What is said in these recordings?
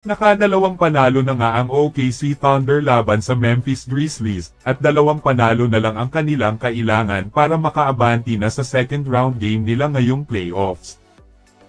Nakadalawang panalo na nga ang OKC Thunder laban sa Memphis Grizzlies, at 2 panalo na lang ang kanilang kailangan para makaabanti na sa second round game nila ngayong playoffs.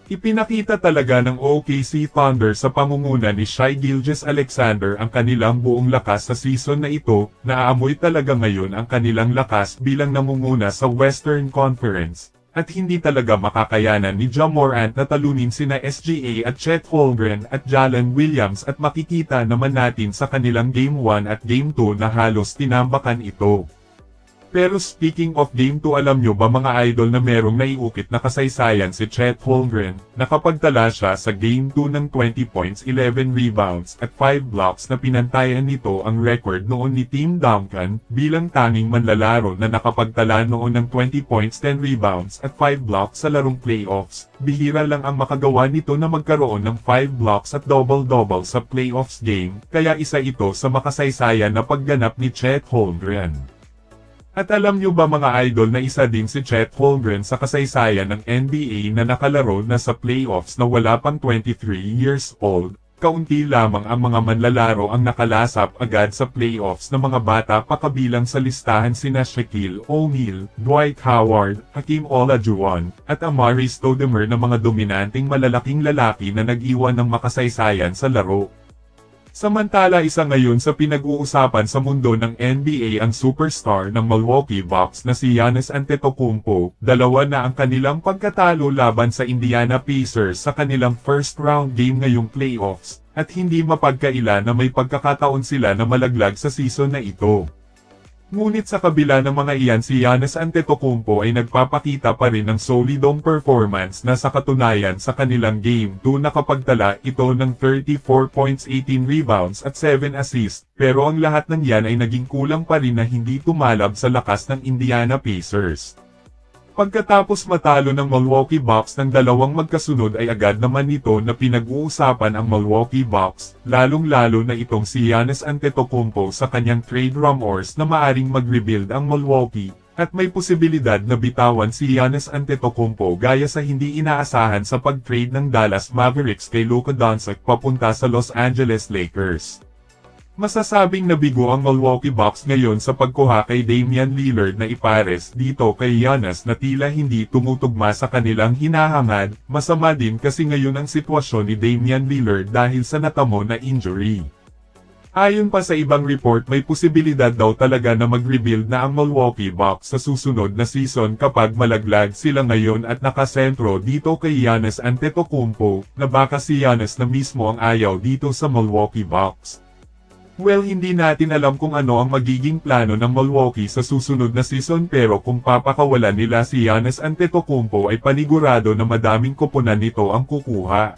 Ipinakita talaga ng OKC Thunder sa pangunguna ni Shai Gilgeous-Alexander ang kanilang buong lakas sa season na ito, naaamoy talaga ngayon ang kanilang lakas bilang namunguna sa Western Conference. At hindi talaga makakayanan ni Ja Morant na talunin sina SGA at Chet Holmgren at Jalen Williams at makikita naman natin sa kanilang Game 1 at Game 2 na halos tinambakan ito. Pero speaking of Game 2, alam nyo ba mga idol na merong naiukit na kasaysayan si Chet Holmgren, nakapagtala siya sa Game 2 ng 20 points, 11 rebounds at 5 blocks na pinantayan nito ang record noon ni Tim Duncan bilang tanging manlalaro na nakapagtala noon ng 20 points, 10 rebounds at 5 blocks sa larong playoffs. Bihira lang ang makagawa nito na magkaroon ng 5 blocks at double-double sa playoffs game, kaya isa ito sa makasaysayan na pagganap ni Chet Holmgren. At alam nyo ba mga idol na isa din si Chet Holmgren sa kasaysayan ng NBA na nakalaro na sa playoffs na wala pang 23 years old? Kaunti lamang ang mga manlalaro ang nakalasap agad sa playoffs na mga bata pa, kabilang sa listahan sina Shaquille O'Neal, Dwight Howard, Hakeem Olajuwon, at Amari Stoudemire na mga dominanteng malalaking lalaki na nag-iwan ng makasaysayan sa laro. Samantala, isa ngayon sa pinag-uusapan sa mundo ng NBA ang superstar ng Milwaukee Bucks na si Giannis Antetokounmpo. 2 na ang kanilang pagkatalo laban sa Indiana Pacers sa kanilang first round game ngayong playoffs, at hindi mapagkaila na may pagkakataon sila na malaglag sa season na ito. Ngunit sa kabila ng mga iyan, si Giannis Antetokounmpo ay nagpapakita pa rin ng solidong performance na sa katunayan sa kanilang Game 2 nakapagtala ito ng 34 points, 18 rebounds at 7 assists, pero ang lahat ng yan ay naging kulang pa rin na hindi tumalab sa lakas ng Indiana Pacers. Pagkatapos matalo ng Milwaukee Bucks ng 2 magkasunod ay agad naman nito na pinag-uusapan ang Milwaukee Bucks, lalong-lalo na itong si Giannis Antetokounmpo sa kanyang trade rumors na maaring mag-rebuild ang Milwaukee, at may posibilidad na bitawan si Giannis Antetokounmpo gaya sa hindi inaasahan sa pag-trade ng Dallas Mavericks kay Luka Doncic papunta sa Los Angeles Lakers. Masasabing nabigo ang Milwaukee Bucks ngayon sa pagkuha kay Damian Lillard na ipares dito kay Giannis na tila hindi tumutugma sa kanilang hinahangad. Masama din kasi ngayon ang sitwasyon ni Damian Lillard dahil sa natamo na injury. Ayon pa sa ibang report, may posibilidad daw talaga na mag-rebuild na ang Milwaukee Bucks sa susunod na season kapag malaglag sila ngayon at nakasentro dito kay Giannis Antetokounmpo, na baka si Giannis na mismo ang ayaw dito sa Milwaukee Bucks. Well, hindi natin alam kung ano ang magiging plano ng Milwaukee sa susunod na season, pero kung papakawalan nila si Giannis Antetokounmpo ay panigurado na madaming koponan nito ang kukuha.